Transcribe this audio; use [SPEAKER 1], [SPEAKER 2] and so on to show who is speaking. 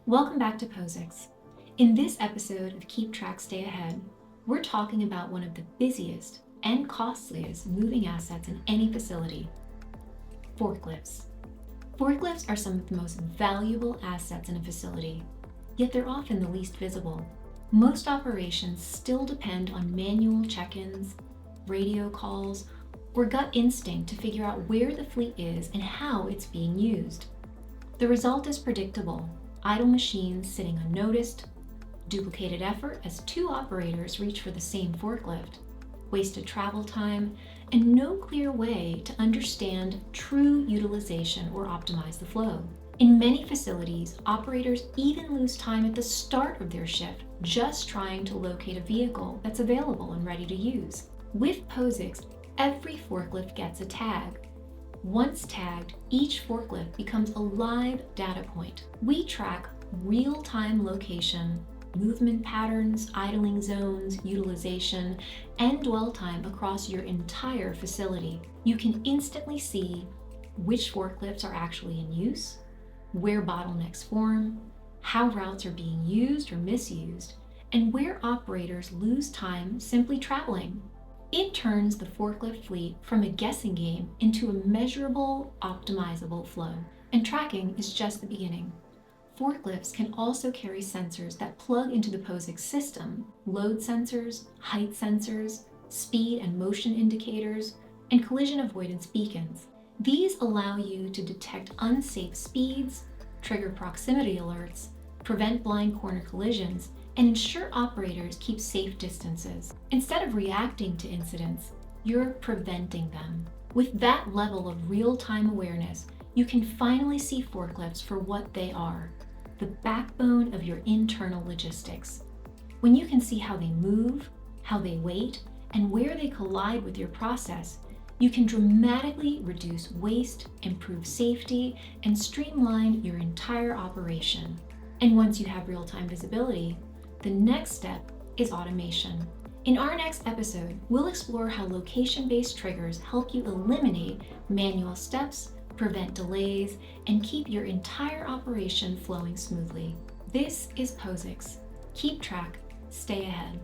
[SPEAKER 1] Welcome back to Pozyx. In this episode of Keep Track, Stay Ahead, we're talking about one of the busiest and costliest moving assets in any facility, forklifts. Forklifts are some of the most valuable assets in a facility, yet they're often the least visible. Most operations still depend on manual check-ins, radio calls, or gut instinct to figure out where the fleet is and how it's being used. The result is predictable: idle machines sitting unnoticed, duplicated effort as two operators reach for the same forklift, wasted travel time, and no clear way to understand true utilization or optimize the flow. In many facilities, operators even lose time at the start of their shift just trying to locate a vehicle that's available and ready to use. With Pozyx, every forklift gets a tag. Once tagged, each forklift becomes a live data point. We track real-time location, movement patterns, idling zones, utilization, and dwell time across your entire facility. You can instantly see which forklifts are actually in use, where bottlenecks form, how routes are being used or misused, and where operators lose time simply traveling. It turns the forklift fleet from a guessing game into a measurable, optimizable flow. And tracking is just the beginning. Forklifts can also carry sensors that plug into the Pozyx system: load sensors, height sensors, speed and motion indicators, and collision avoidance beacons. These allow you to detect unsafe speeds, trigger proximity alerts, prevent blind corner collisions, and ensure operators keep safe distances. Instead of reacting to incidents, you're preventing them. With that level of real-time awareness, you can finally see forklifts for what they are: the backbone of your internal logistics. When you can see how they move, how they wait, and where they collide with your process, you can dramatically reduce waste, improve safety, and streamline your entire operation. And once you have real-time visibility, the next step is automation. In our next episode, we'll explore how location-based triggers help you eliminate manual steps, prevent delays, and keep your entire operation flowing smoothly. This is Pozyx. Keep track, stay ahead.